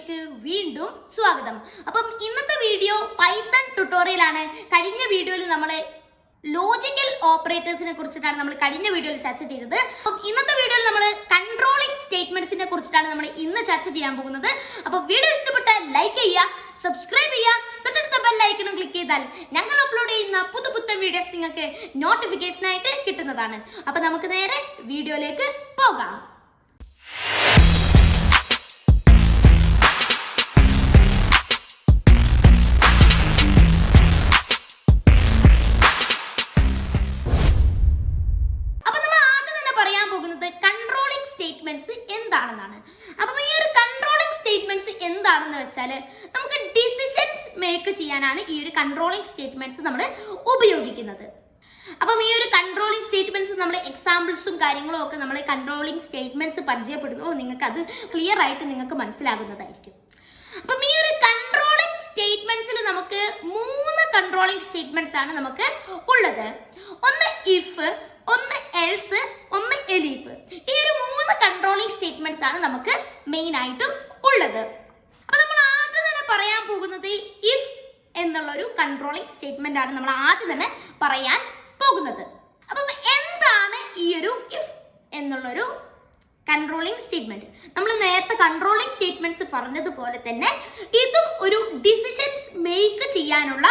വീഡിയോയിലേക്ക് വീണ്ടും സ്വാഗതം. അപ്പം ഇന്നത്തെ വീഡിയോ പൈത്തൺ ട്യൂട്ടോറിയൽ ആണ്. കഴിഞ്ഞ വീഡിയോയിൽ നമ്മൾ ലോജിക്കൽ ഓപ്പറേറ്റേഴ്സിനെ കുറിച്ചിട്ടാണ് നമ്മൾ കഴിഞ്ഞ വീഡിയോയിൽ ചർച്ച ചെയ്തത്. അപ്പം ഇന്നത്തെ വീഡിയോയിൽ നമ്മൾ കൺട്രോളിംഗ് സ്റ്റേറ്റ്മെന്റ്സിനെ കുറിച്ചിട്ടാണ് നമ്മൾ ഇന്ന് ചർച്ച ചെയ്യാൻ പോകുന്നത്. അപ്പോൾ വീഡിയോ ഇഷ്ടപ്പെട്ടാൽ ലൈക്ക് ചെയ്യുക, സബ്സ്ക്രൈബ് ചെയ്യുക, തൊട്ടടുത്ത ബെൽ ഐക്കണും ക്ലിക്ക് ചെയ്താൽ ഞങ്ങൾ അപ്ലോഡ് ചെയ്യുന്ന പുതുപുത്തൻ വീഡിയോസ് നിങ്ങൾക്ക് നോട്ടിഫിക്കേഷൻ ആയിട്ട് കിട്ടുന്നതാണ്. അപ്പോൾ നമുക്ക് നേരെ വീഡിയോയിലേക്ക് പോകാം. കൺട്രോളിംഗ് സ്റ്റേറ്റ്മെന്റ്സ് എന്താണെന്നാണ്. അപ്പം ഈ ഒരു കൺട്രോളിംഗ് സ്റ്റേറ്റ്മെന്റ്സ് എന്താണെന്ന് വെച്ചാൽ നമുക്ക് ഡിസിഷൻസ് മേക്ക് ചെയ്യാനാണ് ഈ ഒരു കൺട്രോളിംഗ് സ്റ്റേറ്റ്മെന്റ്സ് നമ്മൾ ഉപയോഗിക്കുന്നത്. അപ്പം ഈ ഒരു കൺട്രോളിംഗ് സ്റ്റേറ്റ്മെന്റ്സ് നമ്മൾ എക്സാമ്പിൾസും കാര്യങ്ങളും ഒക്കെ നമ്മൾ കൺട്രോളിംഗ് സ്റ്റേറ്റ്മെന്റ്സ് പരിചയപ്പെടുമ്പോൾ നിങ്ങൾക്ക് അത് ക്ലിയർ ആയിട്ട് നിങ്ങൾക്ക് മനസ്സിലാകുന്നതായിരിക്കും. അപ്പം ഈ ഒരു കൺട്രോളിംഗ് സ്റ്റേറ്റ്മെന്റ്സിൽ നമുക്ക് 3 കൺട്രോളിംഗ് സ്റ്റേറ്റ്മെന്റ്സ് ആണ് നമുക്ക് ഉള്ളത്. ഒന്ന് ഇഫ്, ഒന്ന് എൽസ്, ഒന്ന് എലീഫ്. ഈ ഒരു 3 കൺട്രോളിംഗ് സ്റ്റേറ്റ്മെന്റ്സ് ആണ് നമുക്ക് മെയിൻ ആയിട്ടും ഉള്ളത്. അപ്പൊ നമ്മൾ ആദ്യം തന്നെ പറയാൻ പോകുന്നത് ഇഫ് എന്നുള്ളൊരു കൺട്രോളിംഗ് സ്റ്റേറ്റ്മെന്റ് ആണ് നമ്മൾ ആദ്യം തന്നെ പറയാൻ പോകുന്നത്. അപ്പം എന്താണ് ഈ ഒരു ഇഫ് എന്നുള്ളൊരു കൺട്രോളിംഗ് സ്റ്റേറ്റ്മെന്റ്? നമ്മൾ നേരത്തെ കൺട്രോളിംഗ് സ്റ്റേറ്റ്മെന്റ്സ് പറഞ്ഞതുപോലെ തന്നെ ഇതും ഒരു ഡിസിഷൻസ് മേക്ക് ചെയ്യാനുള്ള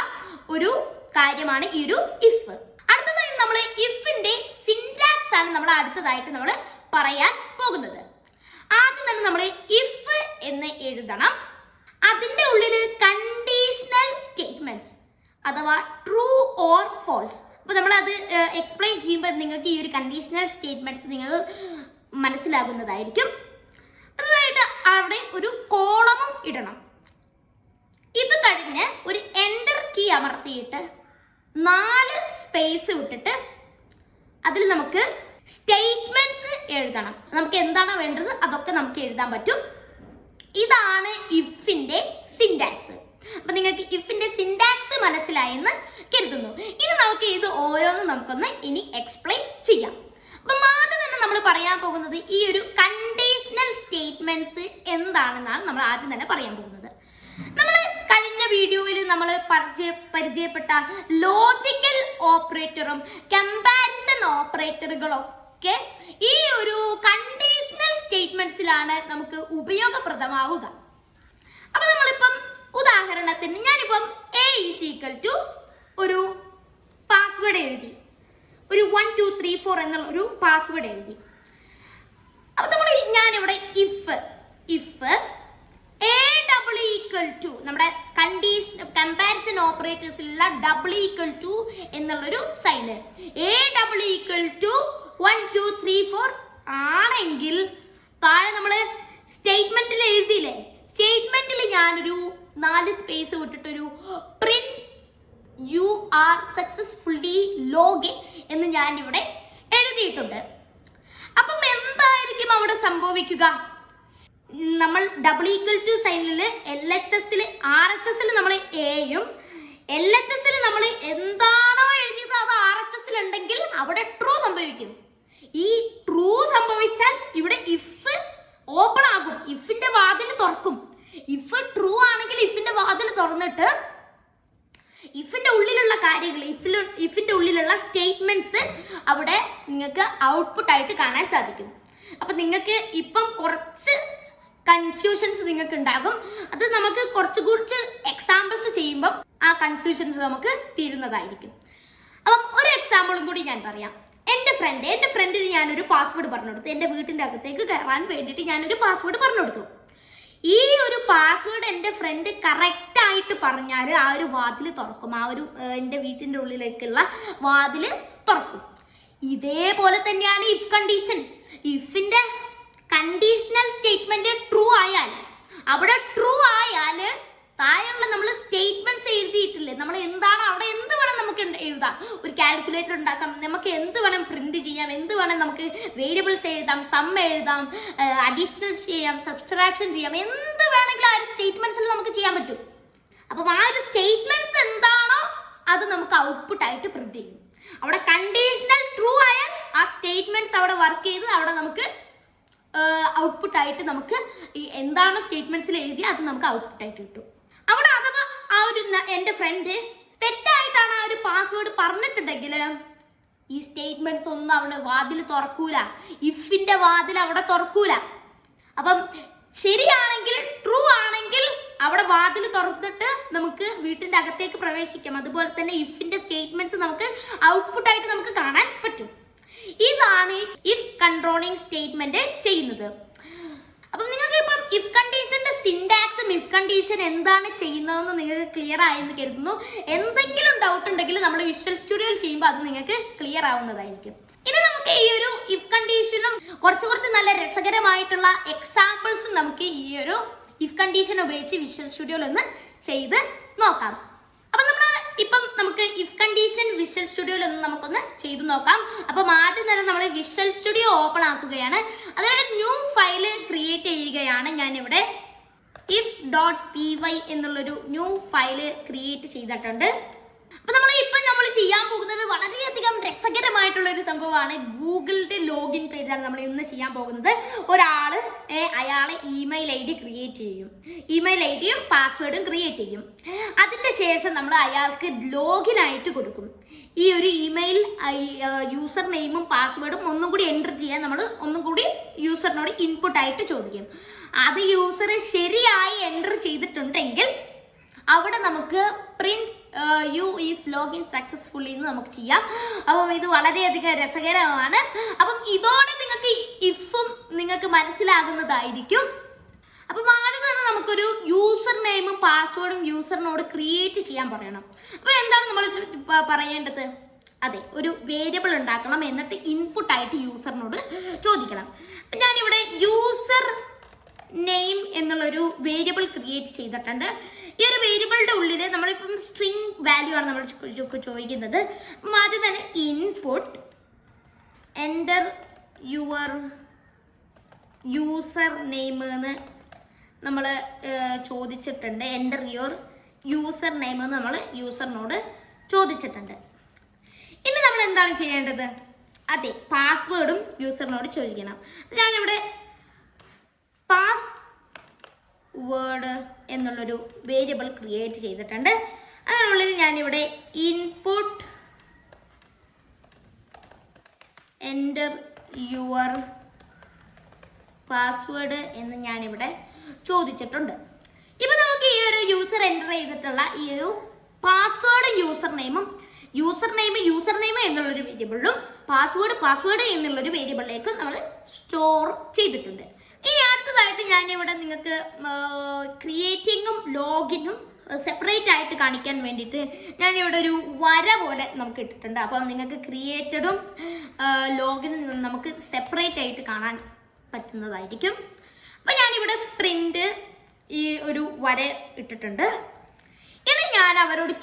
ഒരു കാര്യമാണ് ഈ ഒരു ഇഫ്. അടുത്തതായി നമ്മൾ ഇഫിന്റെ സിന്റാക്സ് ആണ് നമ്മൾ അടുത്തതായിട്ട് നമ്മൾ പറയാൻ പോകുന്നത്. ആദ്യം തന്നെ നമ്മൾ ഇഫ് എന്ന് എഴുതണം. അതിന്റെ ഉള്ളിൽ കണ്ടീഷണൽ സ്റ്റേറ്റ്മെന്റ്സ് അഥവാ ട്രൂ ഓർ ഫോൾസ്. അപ്പൊ നമ്മൾ അത് എക്സ്പ്ലെയിൻ ചെയ്യുമ്പോൾ നിങ്ങൾക്ക് ഈ ഒരു കണ്ടീഷണൽ സ്റ്റേറ്റ്മെന്റ്സ് നിങ്ങൾ മനസ്സിലാകുന്നതായിരിക്കും. അടുത്തതായിട്ട് അവിടെ ഒരു കോളമും ഇടണം. ഇത് കഴിഞ്ഞ് ഒരു എൻ്റർ കീ അമർത്തിയിട്ട് 4 സ്പേസ് വിട്ടിട്ട് അതിൽ നമുക്ക് സ്റ്റേറ്റ്മെന്റ്സ് എഴുതണം. നമുക്ക് എന്താണോ വേണ്ടത് അതൊക്കെ നമുക്ക് എഴുതാൻ പറ്റും. ഇതാണ് ഇഫിന്റെ സിന്റാക്സ്. അപ്പൊ നിങ്ങൾക്ക് ഇഫിന്റെ സിന്റാക്സ് മനസ്സിലായെന്ന് കരുതുന്നു. ഇനി നമുക്ക് ഇത് ഓരോന്നും നമുക്കൊന്ന് ഇനി എക്സ്പ്ലെയിൻ ചെയ്യാം. അപ്പൊ ആദ്യം തന്നെ നമ്മൾ പറയാൻ പോകുന്നത് ഈ ഒരു കണ്ടീഷണൽ സ്റ്റേറ്റ്മെന്റ്സ് എന്താണെന്നാണ് നമ്മൾ ആദ്യം തന്നെ പറയാൻ പോകുന്നത്. നമ്മൾ കഴിഞ്ഞ വീഡിയോയിൽ നമ്മൾ പരിചയപ്പെട്ട ലോജിക്കൽ ഓപ്പറേറ്ററും കമ്പാരിസൺ ഓപ്പറേറ്ററുകളൊക്കെ ഈ ഒരു കണ്ടീഷണൽ സ്റ്റേറ്റ്മെന്റ്സിലാണ് നമുക്ക് ഉപയോഗപ്രദമാവുക. അപ്പൊ നമ്മളിപ്പം ഉദാഹരണത്തിന് ഞാനിപ്പം a = ഒരു പാസ്വേഡ് എഴുതി, ഒരു 1 2 3 4 എന്നുള്ള ഒരു പാസ്വേഡ് എഴുതി. അപ്പൊ ഞാനിവിടെ ഇഫ് നമ്മുടെ കമ്പാരിസൺ ഓപ്പറേറ്റേഴ്സിലുള്ള = എന്നുള്ളൊരു സൈന് a = 1 2 3 4 ആണെങ്കിൽ താഴെ നമ്മൾ സ്റ്റേറ്റ്മെന്റിൽ എഴുതിയില്ലേ, സ്റ്റേറ്റ്മെന്റിൽ ഞാനൊരു 4 സ്പേസ് വിട്ടിട്ടൊരു print you are successfully login എന്ന് ഞാൻ ഇവിടെ എഴുതിയിട്ടുണ്ട്. അപ്പം എന്തായിരിക്കും അവിടെ സംഭവിക്കുക? നമ്മൾ = സൈനിൽ LHS RHS നമ്മൾ എയും LHS നമ്മൾ എന്താണോ എഴുതിയത് അത് RHS ഉണ്ടെങ്കിൽ അവിടെ ട്രൂ സംഭവിക്കും. ഈ ട്രൂ സംഭവിച്ചാൽ ഇവിടെ ഇഫ് ഓപ്പൺ ആകും, ഇഫിന്റെ വാതിൽ തുറക്കും. ഇഫ് ട്രൂ ആണെങ്കിൽ ഇഫിന്റെ വാതിൽ തുറന്നിട്ട് ഇഫിന്റെ ഉള്ളിലുള്ള കാര്യങ്ങൾ, ഇഫിന്റെ ഉള്ളിലുള്ള സ്റ്റേറ്റ്മെന്റ്സ് അവിടെ നിങ്ങൾക്ക് ഔട്ട്പുട്ട് ആയിട്ട് കാണാൻ സാധിക്കും. അപ്പൊ നിങ്ങൾക്ക് ഇപ്പം കുറച്ച് കൺഫ്യൂഷൻസ് നിങ്ങൾക്ക് ഉണ്ടാകും. അത് നമുക്ക് കുറച്ച് എക്സാമ്പിൾസ് ചെയ്യുമ്പോൾ ആ കൺഫ്യൂഷൻസ് നമുക്ക് തീരുന്നതായിരിക്കും. അപ്പം ഒരു എക്സാമ്പിളും കൂടി ഞാൻ പറയാം. എൻ്റെ ഫ്രണ്ടിന് ഞാനൊരു പാസ്വേഡ് പറഞ്ഞു കൊടുത്തു. എൻ്റെ വീട്ടിൻ്റെ അകത്തേക്ക് കയറാൻ വേണ്ടിയിട്ട് ഞാനൊരു പാസ്വേഡ് പറഞ്ഞു കൊടുത്തു. ഈ ഒരു പാസ്വേഡ് എൻ്റെ ഫ്രണ്ട് കറക്റ്റ് ആയിട്ട് പറഞ്ഞാൽ ആ ഒരു വാതിൽ തുറക്കും, ആ ഒരു എൻ്റെ വീട്ടിൻ്റെ ഉള്ളിലേക്കുള്ള വാതിൽ തുറക്കും. ഇതേപോലെ തന്നെയാണ് ഇഫ് കണ്ടീഷൻ. ഇഫിന്റെ കണ്ടീഷണൽ സ്റ്റേറ്റ്മെന്റ് ട്രൂ ആയാൽ, അവിടെ ട്രൂ ആയാൽ താഴെയുള്ള നമ്മൾ സ്റ്റേറ്റ്മെന്റ്സ് എഴുതിയിട്ടില്ലേ, നമ്മൾ എന്താണ് അവിടെ എന്ത് വേണം നമുക്ക് എഴുതാം. ഒരു കാൽക്കുലേറ്റർ ഉണ്ടാക്കാം, നമുക്ക് എന്ത് വേണം പ്രിന്റ് ചെയ്യാം, എന്ത് വേണം നമുക്ക് വേരിയബിൾസ് എഴുതാം, സം എഴുതാം, അഡീഷണൽ ചെയ്യാം, സബ്സ്ട്രാക്ഷൻ ചെയ്യാം, എന്ത് വേണമെങ്കിലും ആ ഒരു സ്റ്റേറ്റ്മെന്റ്സിൽ നമുക്ക് ചെയ്യാൻ പറ്റും. അപ്പം ആ ഒരു സ്റ്റേറ്റ്മെന്റ്സ് എന്താണോ അത് നമുക്ക് ഔട്ട്പുട്ട് ആയിട്ട് പ്രിന്റ് ചെയ്യും. അവിടെ കണ്ടീഷണൽ ട്രൂ ആയാൽ ആ സ്റ്റേറ്റ്മെന്റ്സ് അവിടെ വർക്ക് ചെയ്ത് അവിടെ നമുക്ക് ഔട്ട്പുട്ട് ആയിട്ട് നമുക്ക് ഈ എന്താണ് സ്റ്റേറ്റ്മെന്റ്സിൽ എഴുതി അത് നമുക്ക് ഔട്ട്പുട്ട് ആയിട്ട് കിട്ടും. അവിടെ അഥവാ ആ ഒരു എന്റെ ഫ്രണ്ട് തെറ്റായിട്ടാണ് ആ ഒരു പാസ്വേഡ് പറഞ്ഞിട്ടുണ്ടെങ്കിൽ ഈ സ്റ്റേറ്റ്മെന്റ്സ് ഒന്നും അവിടെ വാതിൽ തുറക്കൂല, ഇഫിന്റെ വാതിൽ അവിടെ തുറക്കൂല. അപ്പം ശരിയാണെങ്കിൽ ട്രൂ ആണെങ്കിൽ അവിടെ വാതിൽ തുറന്നിട്ട് നമുക്ക് വീട്ടിന്റെ അകത്തേക്ക് പ്രവേശിക്കാം. അതുപോലെ തന്നെ ഇഫിന്റെ സ്റ്റേറ്റ്മെന്റ്സ് നമുക്ക് ഔട്ട്പുട്ട് ആയിട്ട് നമുക്ക് കാണാൻ പറ്റും. ഇതാണ് ഇഫ് കൺട്രോളിംഗ് സ്റ്റേറ്റ്മെന്റ് ചെയ്യുന്നത്. അപ്പം നിങ്ങൾക്ക് ഇപ്പം ഇഫ് കണ്ടീഷന്റെ സിന്റാക്സും ഇഫ് കണ്ടീഷൻ എന്താണ് ചെയ്യുന്നതെന്ന് നിങ്ങൾക്ക് ക്ലിയർ ആയെന്ന് കരുതുന്നു. എന്തെങ്കിലും ഡൗട്ട് ഉണ്ടെങ്കിൽ നമ്മൾ വിഷ്വൽ സ്റ്റുഡിയോയിൽ ചെയ്യുമ്പോൾ അത് നിങ്ങൾക്ക് ക്ലിയർ ആവുന്നതായിരിക്കും. ഇനി നമുക്ക് ഈ ഒരു ഇഫ് കണ്ടീഷനും കുറച്ച് നല്ല രസകരമായിട്ടുള്ള എക്സാമ്പിൾസും നമുക്ക് ഈ ഒരു ഇഫ് കണ്ടീഷൻ ഉപയോഗിച്ച് വിഷ്വൽ സ്റ്റുഡിയോയിൽ ഒന്ന് ചെയ്ത് നോക്കാം. അപ്പൊ നമുക്ക് ഇഫ് കണ്ടീഷൻ വിഷ്വൽ സ്റ്റുഡിയോയിൽ ഒന്ന് നമുക്കൊന്ന് ചെയ്തു നോക്കാം. അപ്പം ആദ്യം തന്നെ നമ്മൾ വിഷ്വൽ സ്റ്റുഡിയോ ഓപ്പൺ ആക്കുകയാണ്. അതായത് ന്യൂ ഫയൽ ക്രിയേറ്റ് ചെയ്യുകയാണ്. ഞാനിവിടെ if.py എന്നുള്ളൊരു ന്യൂ ഫയൽ ക്രിയേറ്റ് ചെയ്തിട്ടുണ്ട്. അപ്പൊ നമ്മൾ ചെയ്യാൻ പോകുന്നത് വളരെയധികം രസകരമായിട്ടുള്ള ഒരു സംഭവമാണ്. ഗൂഗിളിന്റെ ലോഗിൻ പേജാണ് നമ്മൾ ഇന്ന് ചെയ്യാൻ പോകുന്നത്. ഒരാള് അയാളെ ഇമെയിൽ ഐ ഡി ക്രിയേറ്റ് ചെയ്യും, ഇമെയിൽ ഐ ഡിയും പാസ്വേഡും ക്രിയേറ്റ് ചെയ്യും. അതിന്റെ ശേഷം നമ്മൾ അയാൾക്ക് ലോഗിൻ ആയിട്ട് കൊടുക്കും. ഈ ഒരു ഇമെയിൽ യൂസർ നെയിമും പാസ്വേഡും ഒന്നും കൂടി എൻ്റർ ചെയ്യാൻ നമ്മൾ ഒന്നും കൂടി യൂസറിനോട് ഇൻപുട്ട് ആയിട്ട് ചോദിക്കും. അത് യൂസർ ശരിയായി എൻ്റർ ചെയ്തിട്ടുണ്ടെങ്കിൽ അവിടെ നമുക്ക് print you is login successfully എന്ന് നമുക്ക് ചെയ്യാം. അപ്പം ഇത് വളരെയധികം രസകരമാണ്. അപ്പം ഇതോടെ നിങ്ങൾക്ക് ഇഫും നിങ്ങൾക്ക് മനസ്സിലാകുന്നതായിരിക്കും. അപ്പം ആദ്യം തന്നെ നമുക്കൊരു യൂസർ നെയിമും പാസ്വേഡും യൂസറിനോട് ക്രിയേറ്റ് ചെയ്യാൻ പറയണം. അപ്പോൾ എന്താണ് നമ്മൾ പറയേണ്ടത്? അതെ, ഒരു വേരിയബിൾ ഉണ്ടാക്കണം, എന്നിട്ട് ഇൻപുട്ട് ആയിട്ട് യൂസറിനോട് ചോദിക്കണം. അപ്പം ഞാനിവിടെ യൂസർ നെയിം എന്നുള്ളൊരു വേരിയബിൾ ക്രിയേറ്റ് ചെയ്തിട്ടുണ്ട്. ഈ ഒരു വേരിയബിളിന്റെ ഉള്ളിൽ നമ്മളിപ്പം സ്ട്രിംഗ് വാല്യൂ ആണ് നമ്മൾ ചോദിക്കുന്നത്. അപ്പം ആദ്യം തന്നെ input enter your user name എന്ന് നമ്മൾ ചോദിച്ചിട്ടുണ്ട്. എൻ്റർ യുവർ യൂസർ നെയിം എന്ന് നമ്മൾ യൂസറിനോട് ചോദിച്ചിട്ടുണ്ട്. ഇനി നമ്മൾ എന്താണ് ചെയ്യേണ്ടത്? അതെ, പാസ്വേഡും യൂസറിനോട് ചോദിക്കണം. ഞാനിവിടെ പാസ്വേഡ് എന്നുള്ളൊരു വേരിയബിൾ ക്രിയേറ്റ് ചെയ്തിട്ടുണ്ട്. അതിനുള്ളിൽ ഞാനിവിടെ ഇൻപുട്ട് എൻ്റർ യുവർ പാസ്വേഡ് എന്ന് ഞാനിവിടെ ചോദിച്ചിട്ടുണ്ട്. ഇപ്പം നമുക്ക് ഈ ഒരു യൂസർ എൻ്റർ ചെയ്തിട്ടുള്ള ഈ ഒരു പാസ്വേഡ് യൂസർ നെയിം എന്നുള്ളൊരു വേരിയബിളിലും പാസ്വേഡ് എന്നുള്ളൊരു വേരിയബിളിലേക്ക് നമ്മൾ സ്റ്റോർ ചെയ്തിട്ടുണ്ട്. ഇനി അടുത്തതായിട്ട് ഞാനിവിടെ നിങ്ങൾക്ക് ക്രിയേറ്റിങ്ങും ലോഗിനും സെപ്പറേറ്റ് ആയിട്ട് കാണിക്കാൻ വേണ്ടിയിട്ട് ഞാനിവിടെ ഒരു വര പോലെ നമുക്ക് ഇട്ടിട്ടുണ്ട്. അപ്പം നിങ്ങൾക്ക് ക്രിയേറ്റഡും ലോഗിനും നമുക്ക് സെപ്പറേറ്റ് ആയിട്ട് കാണാൻ പറ്റുന്നതായിരിക്കും. അപ്പം ഞാനിവിടെ പ്രിന്റ് ഈ ഒരു വര ഇട്ടിട്ടുണ്ട്. ഇനി ഞാൻ അവരോട്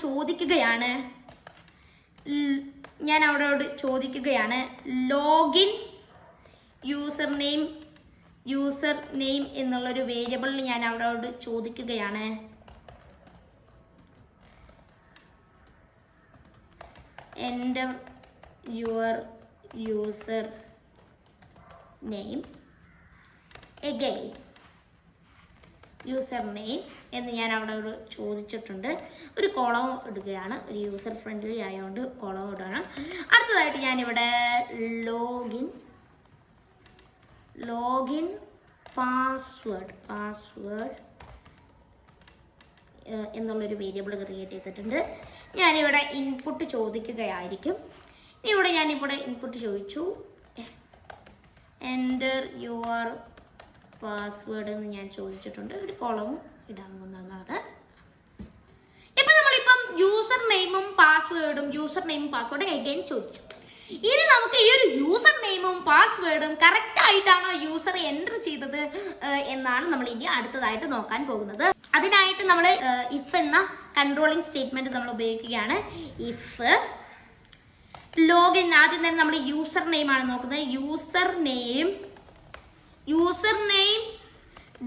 ചോദിക്കുകയാണ് ലോഗിൻ യൂസർ നെയിം എന്നുള്ളൊരു വേരിയബിളിൽ ഞാൻ അവരോട് ചോദിക്കുകയാണ് enter your user name again user name എന്ന് ഞാൻ അവിടെ ചോദിച്ചിട്ടുണ്ട്. ഒരു കോളം ഇടുകയാണ്, ഒരു യൂസർ ഫ്രണ്ട്ലി ആയതുകൊണ്ട് കോളം ഇടുകയാണ്. അടുത്തതായിട്ട് ഞാനിവിടെ ലോഗിൻ പാസ്വേഡ് എന്നുള്ളൊരു വേരിയബിൾ ക്രിയേറ്റ് ചെയ്തിട്ടുണ്ട്. ഞാനിവിടെ ഇൻപുട്ട് ചോദിക്കുകയായിരിക്കും. ഇവിടെ ഞാനിവിടെ ഇൻപുട്ട് ചോദിച്ചു എൻ്റർ യുവർ പാസ്വേഡ് എന്ന് ഞാൻ ചോദിച്ചിട്ടുണ്ട്. ഒരു കോളവും ഇടാവുന്നതാണ്. ഇപ്പം നമ്മളിപ്പം യൂസർ നെയിമും പാസ്വേഡും എഗെയിൻ ചോദിച്ചു. ഇനി നമുക്ക് ഈ ഒരു യൂസർ നെയിമും പാസ്വേഡും കറക്റ്റ് ആയിട്ടാണോ യൂസർ എൻ്റർ ചെയ്തത് എന്നാണ് നമ്മൾ ഇനി അടുത്തതായിട്ട് നോക്കാൻ പോകുന്നത്. അതിനായിട്ട് നമ്മൾ ഇഫ് എന്ന കൺട്രോളിംഗ് സ്റ്റേറ്റ്മെന്റ് നമ്മൾ ഉപയോഗിക്കുകയാണ്. ഇഫ് ലോഗിൻ ആദ്യം തന്നെ നമ്മൾ യൂസർ നെയിം ആണ് നോക്കുന്നത്. User name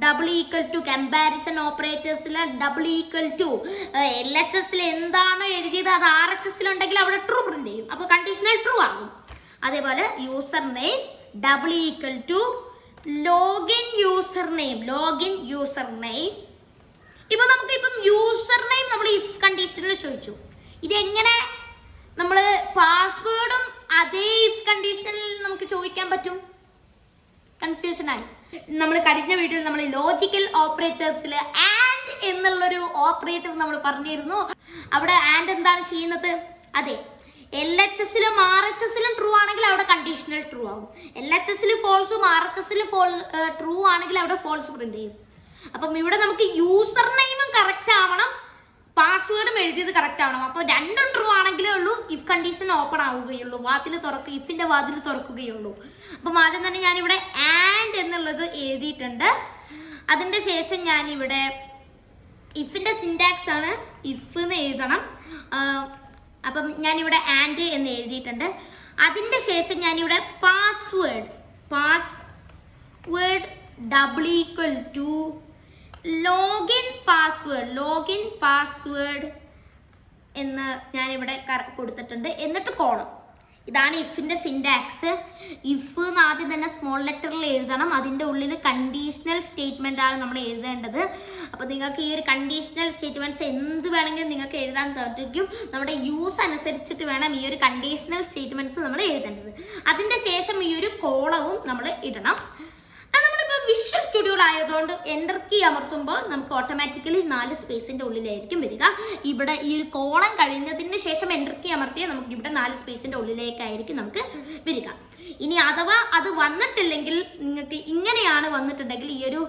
double equal to comparison ഓപ്പറേറ്റേഴ്സിൽ ഡബിൾ ഈക്വൽ ടു LHS എന്താണോ എഴുതിയത് അത് RHS ഉണ്ടെങ്കിൽ അവിടെ ട്രൂ പ്രിന്റ് ചെയ്യും. അപ്പോൾ കണ്ടീഷണൽ ട്രൂ ആകും. അതേപോലെ user name double equal to login user name. ഇപ്പൊ നമുക്ക് ഇപ്പം യൂസർ നെയിം നമ്മൾ ഇഫ് കണ്ടീഷനിൽ ചോദിച്ചു. ഇതെങ്ങനെ നമ്മൾ പാസ്വേഡും അതേ ഇഫ് കണ്ടീഷനിൽ നമുക്ക് ചോദിക്കാൻ പറ്റും? കൺഫ്യൂഷൻ ആയി. നമ്മൾ കഴിഞ്ഞ വീഡിയോയിൽ നമ്മൾ ലോജിക്കൽ ഓപ്പറേറ്റേഴ്സിൽ ആൻഡ് എന്നുള്ളൊരു ഓപ്പറേറ്റർ നമ്മൾ പറഞ്ഞിരുന്നു. അവിടെ ആൻഡ് എന്താണ് ചെയ്യുന്നത്? അതെ, LHSലും RHSലും ട്രൂ ആണെങ്കിൽ അവിടെ കണ്ടീഷണൽ ട്രൂ ആവും. LHSൽ ഫോൾസും RHSൽ ട്രൂ ആണെങ്കിൽ അവിടെ ഫോൾസ് പ്രിന്റ് ചെയ്യും. അപ്പം ഇവിടെ നമുക്ക് യൂസർ നെയിമും കറക്റ്റ് ആവണം, പാസ്വേഡും എഴുതിയത് കറക്റ്റ് ആവണം. അപ്പോൾ രണ്ടും ട്രൂ ആണെങ്കിലേ ഉള്ളൂ ഇഫ് കണ്ടീഷൻ ഓപ്പൺ ആവുകയുള്ളൂ, ഇഫിന്റെ വാതിൽ തുറക്കുകയുള്ളൂ. അപ്പം ആദ്യം തന്നെ ഞാനിവിടെ ആൻഡ് എന്നുള്ളത് എഴുതിയിട്ടുണ്ട്. അതിന്റെ ശേഷം ഞാനിവിടെ ഇഫിന്റെ സിന്റാക്സ് ആണ് ഇഫ് എന്ന് എഴുതണം. അപ്പം ഞാനിവിടെ ആൻഡ് എന്ന് എഴുതിയിട്ടുണ്ട്. അതിന്റെ ശേഷം ഞാനിവിടെ പാസ്വേഡ് = ലോഗിൻ പാസ്വേഡ് എന്ന് ഞാനിവിടെ കൊടുത്തിട്ടുണ്ട്. എന്നിട്ട് കോളം. ഇതാണ് ഇഫിന്റെ സിന്റാക്സ്. ഇഫ് എന്ന് ആദ്യം തന്നെ സ്മോൾ ലെറ്ററിൽ എഴുതണം. അതിൻ്റെ ഉള്ളിൽ കണ്ടീഷണൽ സ്റ്റേറ്റ്മെന്റ് ആണ് നമ്മൾ എഴുതേണ്ടത്. അപ്പോൾ നിങ്ങൾക്ക് ഈ ഒരു കണ്ടീഷണൽ സ്റ്റേറ്റ്മെന്റ്സ് എന്ത് വേണമെങ്കിലും നിങ്ങൾക്ക് എഴുതാൻ സാധിക്കും. നമ്മുടെ യൂസ് അനുസരിച്ചിട്ട് വേണം ഈ ഒരു കണ്ടീഷണൽ സ്റ്റേറ്റ്മെന്റ്സ് നമ്മൾ എഴുതേണ്ടത്. അതിൻ്റെ ശേഷം ഈ ഒരു കോളവും നമ്മൾ ഇടണം. വിഷ്വൽ സ്റ്റുഡിയോ ആയതുകൊണ്ട് എൻ്റർ കീ അമർത്തുമ്പോൾ നമുക്ക് ഓട്ടോമാറ്റിക്കലി 4 സ്പേസിന്റെ ഉള്ളിലായിരിക്കും വരിക. ഇവിടെ ഈ ഒരു കോളം കഴിഞ്ഞതിന് ശേഷം എൻ്റർ കീ അമർത്തിയാൽ നമുക്ക് ഇവിടെ 4 സ്പേസിന്റെ ഉള്ളിലേക്കായിരിക്കും നമുക്ക് വരിക. ഇനി അഥവാ അത് വന്നിട്ടില്ലെങ്കിൽ, നിങ്ങൾക്ക് ഇങ്ങനെയാണ് വന്നിട്ടുണ്ടെങ്കിൽ ഈ ഒരു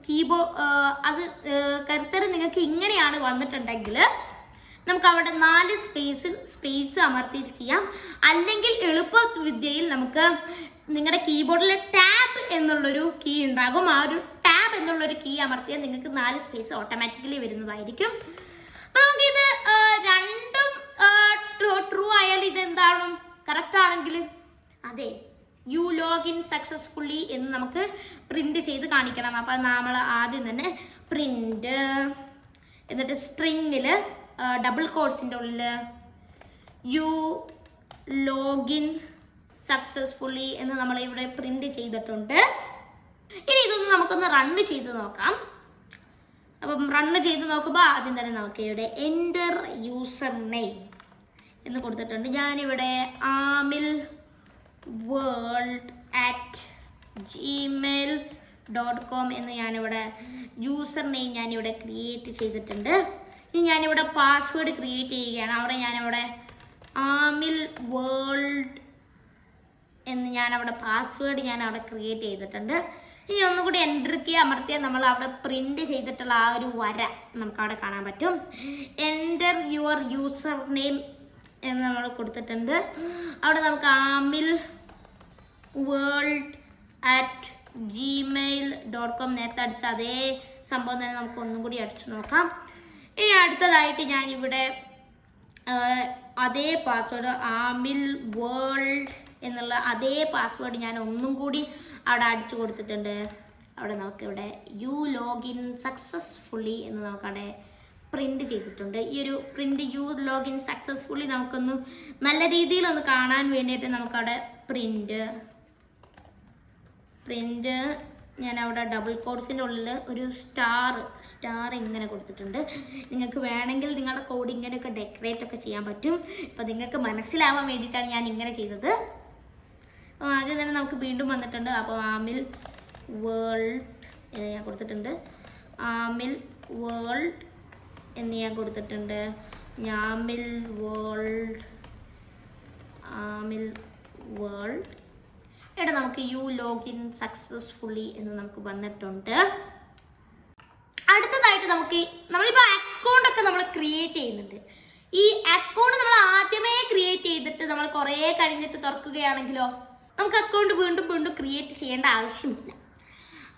കീബോർഡ് കർസർ നിങ്ങൾക്ക് ഇങ്ങനെയാണ് വന്നിട്ടുണ്ടെങ്കിൽ നമുക്ക് അവിടെ 4 സ്പേസ് അമർത്തിയിട്ട് ചെയ്യാം. അല്ലെങ്കിൽ എളുപ്പ വിദ്യയിൽ നമുക്ക് നിങ്ങളുടെ കീബോർഡിൽ ടാബ് എന്നുള്ളൊരു കീ ഉണ്ടാകും. ആ ഒരു ടാബ് എന്നുള്ളൊരു കീ അമർത്തിയാൽ നിങ്ങൾക്ക് 4 സ്പേസ് ഓട്ടോമാറ്റിക്കലി വരുന്നതായിരിക്കും. നമുക്കിത് രണ്ടും ട്രൂ ആയാൽ ഇത് എന്താണ് കറക്റ്റ് ആണെങ്കിൽ അതെ യു ലോഗിൻ സക്സസ്ഫുള്ളി എന്ന് നമുക്ക് പ്രിന്റ് ചെയ്ത് കാണിക്കണം. അപ്പം നമ്മൾ ആദ്യം തന്നെ പ്രിന്റ്, എന്നിട്ട് സ്ട്രിങ്ങിൽ ഡബിൾ കോട്സിൻ്റെ ഉള്ളിൽ യു ലോഗിൻ സക്സസ്ഫുള്ളി എന്ന് നമ്മൾ ഇവിടെ പ്രിന്റ് ചെയ്തിട്ടുണ്ട്. ഇനി ഇതൊന്ന് നമുക്കൊന്ന് റണ്ണ് ചെയ്ത് നോക്കാം. അപ്പം റണ്ണ് ചെയ്ത് നോക്കുമ്പോൾ ആദ്യം തന്നെ നമുക്ക് ഇവിടെ എൻ്റർ യൂസർ നെയിം എന്ന് കൊടുത്തിട്ടുണ്ട്. ഞാനിവിടെ aamilworld@gmail.com എന്ന് ഞാനിവിടെ യൂസർ നെയിം ഞാനിവിടെ ക്രിയേറ്റ് ചെയ്തിട്ടുണ്ട്. ഇനി ഞാനിവിടെ പാസ്വേഡ് ക്രിയേറ്റ് ചെയ്യുകയാണ്. അവിടെ ഞാനിവിടെ Aamilworld എന്ന് ഞാനവിടെ പാസ്വേഡ് ഞാനവിടെ ക്രിയേറ്റ് ചെയ്തിട്ടുണ്ട്. ഇനി ഒന്നുകൂടി എൻ്റർ കീ അമർത്തിയാൽ നമ്മൾ അവിടെ പ്രിന്റ് ചെയ്തിട്ടുള്ള ആ ഒരു വര നമുക്കവിടെ കാണാൻ പറ്റും. എൻ്റർ യുവർ യൂസർ നെയിം എന്ന് നമ്മൾ കൊടുത്തിട്ടുണ്ട്. അവിടെ നമുക്ക് Aamilworld@gmail.com നേരത്തെ അടിച്ച അതേ സംഭവം തന്നെ നമുക്ക് ഒന്നും കൂടി അടിച്ചു നോക്കാം. ഇനി അടുത്തതായിട്ട് ഞാനിവിടെ അതേ പാസ്വേഡ് Aamilworld എന്നുള്ള അതേ പാസ്വേഡ് ഞാൻ ഒന്നും കൂടി അവിടെ അടിച്ചു കൊടുത്തിട്ടുണ്ട്. അവിടെ നമുക്കിവിടെ യു ലോഗിൻ സക്സസ്ഫുള്ളി എന്ന് നമുക്കവിടെ പ്രിന്റ് ചെയ്തിട്ടുണ്ട്. ഈ ഒരു പ്രിന്റ് യു ലോഗിൻ സക്സസ്ഫുള്ളി നമുക്കൊന്ന് നല്ല രീതിയിലൊന്ന് കാണാൻ വേണ്ടിയിട്ട് നമുക്കവിടെ പ്രിന്റ് ഞാൻ അവിടെ ഡബിൾ കോട്സിൻ്റെ ഉള്ളിൽ ഒരു സ്റ്റാർ ഇങ്ങനെ കൊടുത്തിട്ടുണ്ട്. നിങ്ങൾക്ക് വേണമെങ്കിൽ നിങ്ങളുടെ കോഡ് ഇങ്ങനെയൊക്കെ ഡെക്കറേറ്റ് ഒക്കെ ചെയ്യാൻ പറ്റും. ഇപ്പം നിങ്ങൾക്ക് മനസ്സിലാവാൻ വേണ്ടിയിട്ടാണ് ഞാൻ ഇങ്ങനെ ചെയ്തത്. ആദ്യം തന്നെ നമുക്ക് വീണ്ടും വന്നിട്ടുണ്ട്. അപ്പോൾ Aamilworld എന്ന് ഞാൻ കൊടുത്തിട്ടുണ്ട്. Aamilworld എന്ന് ഞാൻ കൊടുത്തിട്ടുണ്ട്. Aamilworld ഇവിടെ നമുക്ക് യു ലോഗിൻ സക്സസ്ഫുള്ളി എന്ന് നമുക്ക് വന്നിട്ടുണ്ട്. അടുത്തതായിട്ട് നമ്മളിപ്പോൾ അക്കൗണ്ട് ഒക്കെ നമ്മൾ ക്രിയേറ്റ് ചെയ്യുന്നുണ്ട്. ഈ അക്കൗണ്ട് നമ്മൾ ആദ്യമേ ക്രിയേറ്റ് ചെയ്തിട്ട് നമ്മൾ കുറേ കഴിഞ്ഞിട്ട് തുറക്കുകയാണെങ്കിലോ നമുക്ക് അക്കൗണ്ട് വീണ്ടും ക്രിയേറ്റ് ചെയ്യേണ്ട ആവശ്യമില്ല.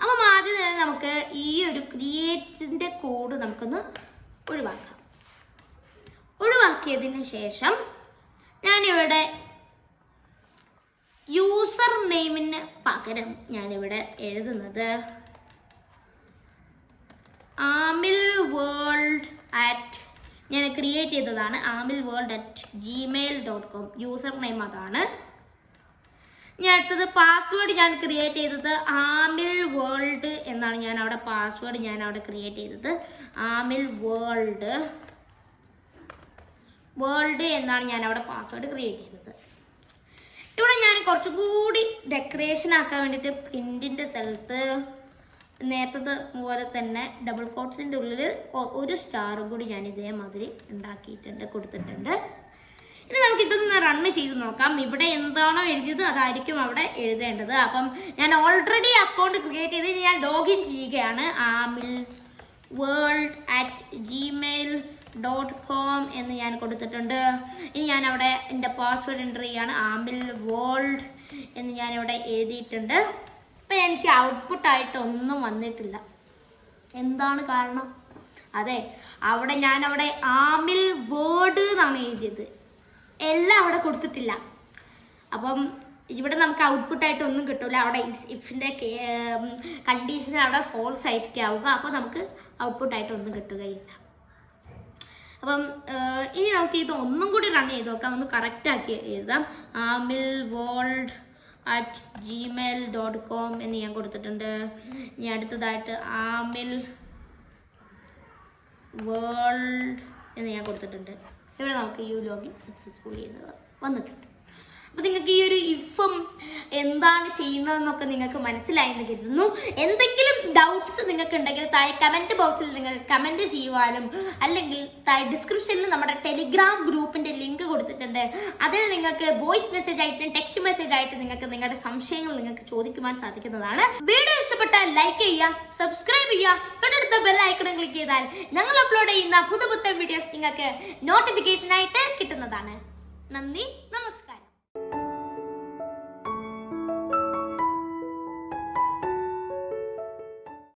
അപ്പം ആദ്യം തന്നെ നമുക്ക് ഈ ഒരു ക്രിയേറ്റിൻ്റെ കോഡ് നമുക്കൊന്ന് ഒഴിവാക്കിയതിന് ശേഷം ഞാനിവിടെ യൂസർ നെയിമിന് പകരം ഞാനിവിടെ എഴുതുന്നത് Aamilworld ഞാൻ ക്രിയേറ്റ് ചെയ്തതാണ് Aamilworld@gmail.com യൂസർ നെയിം അതാണ്. ഇനി അടുത്തത് പാസ്വേഡ് ഞാൻ ക്രിയേറ്റ് ചെയ്തത് ആമിൽ വേൾഡ് എന്നാണ്. ഞാൻ അവിടെ പാസ്വേഡ് ഞാൻ അവിടെ ക്രിയേറ്റ് ചെയ്തത് ആമിൽ വേൾഡ് എന്നാണ് ഞാൻ അവിടെ പാസ്വേഡ് ക്രിയേറ്റ് ചെയ്തത്. ഇവിടെ ഞാൻ കുറച്ചുകൂടി ഡെക്കറേഷൻ ആക്കാൻ വേണ്ടിയിട്ട് പ്രിന്റിൻ്റെ സ്ഥലത്ത് നേരത്തെ പോലെ തന്നെ ഡബിൾ കോട്ട്സിൻ്റെ ഉള്ളിൽ ഒരു സ്റ്റാറും കൂടി ഞാൻ ഇതേമാതിരി കൊടുത്തിട്ടുണ്ട്. ഇനി നമുക്ക് ഇതൊന്ന് റണ്ണ് ചെയ്ത് നോക്കാം. ഇവിടെ എന്താണോ എഴുതിയത് അതായിരിക്കും അവിടെ എഴുതേണ്ടത്. അപ്പം ഞാൻ ഓൾറെഡി അക്കൗണ്ട് ക്രിയേറ്റ് ചെയ്ത് ഞാൻ ലോഗിൻ ചെയ്യുകയാണ്. aamil@gmail.com എന്ന് ഞാൻ കൊടുത്തിട്ടുണ്ട്. ഇനി ഞാൻ അവിടെ എൻ്റെ പാസ്വേഡ് എൻ്റർ ചെയ്യാണ്. ആമിൽ വേൾഡ് എന്ന് ഞാനിവിടെ എഴുതിയിട്ടുണ്ട്. അപ്പം എനിക്ക് ഔട്ട്പുട്ടായിട്ട് ഒന്നും വന്നിട്ടില്ല. എന്താണ് കാരണം? അതെ, ഞാനവിടെ ആമിൽ വേർഡ് എന്നാണ് എഴുതിയത്, എല്ലാം അവിടെ കൊടുത്തിട്ടില്ല. അപ്പം ഇവിടെ നമുക്ക് ഔട്ട്പുട്ടായിട്ട് ഒന്നും കിട്ടില്ല. അവിടെ ഇഫിൻ്റെ കണ്ടീഷൻ അവിടെ ഫോൾസ് ആയിരിക്കും ആവുക. അപ്പോൾ നമുക്ക് ഔട്ട്പുട്ടായിട്ട് ഒന്നും കിട്ടുകയില്ല. അപ്പം ഇനി നമുക്ക് ഇത് ഒന്നും കൂടി റൺ ചെയ്ത് നോക്കാം. ഒന്ന് കറക്റ്റാക്കി എഴുതാം. aamilworld@gmail.com എന്ന് ഞാൻ കൊടുത്തിട്ടുണ്ട്. ഇനി അടുത്തതായിട്ട് ആമിൽ വേൾഡ് എന്ന് ഞാൻ കൊടുത്തിട്ടുണ്ട്. ഇവിടെ നമുക്ക് ലോഗിൻ സക്സസ്ഫുള്ളി എന്ന് വന്നിട്ടുണ്ട്. അപ്പോൾ നിങ്ങൾക്ക് ഈ ഒരു ഇഫും എന്താണ് ചെയ്യുന്നതെന്നൊക്കെ നിങ്ങൾക്ക് മനസ്സിലായെന്ന് കരുതുന്നു. എന്തെങ്കിലും ഡൗട്ട്സ് നിങ്ങൾക്ക് ഉണ്ടെങ്കിൽ താഴെ കമൻറ്റ് ബോക്സിൽ നിങ്ങൾക്ക് കമൻറ്റ് ചെയ്യുവാനും, അല്ലെങ്കിൽ താഴെ ഡിസ്ക്രിപ്ഷനിൽ നമ്മുടെ ടെലിഗ്രാം ഗ്രൂപ്പിൻ്റെ ലിങ്ക് കൊടുത്തിട്ടുണ്ട്. അതിൽ നിങ്ങൾക്ക് വോയിസ് മെസ്സേജ് ആയിട്ടും ടെക്സ്റ്റ് മെസ്സേജ് ആയിട്ട് നിങ്ങൾക്ക് നിങ്ങളുടെ സംശയങ്ങൾ നിങ്ങൾക്ക് ചോദിക്കുവാൻ സാധിക്കുന്നതാണ്. വീഡിയോ ഇഷ്ടപ്പെട്ടാൽ ലൈക്ക് ചെയ്യുക, സബ്സ്ക്രൈബ് ചെയ്യുക, തൊട്ടടുത്ത ബെൽ ഐക്കൺ ക്ലിക്ക് ചെയ്താൽ ഞങ്ങൾ അപ്ലോഡ് ചെയ്യുന്ന പുതുപുത്തൻ വീഡിയോസ് നിങ്ങൾക്ക് നോട്ടിഫിക്കേഷൻ ആയിട്ട് കിട്ടുന്നതാണ്. നന്ദി, നമസ്കാരം.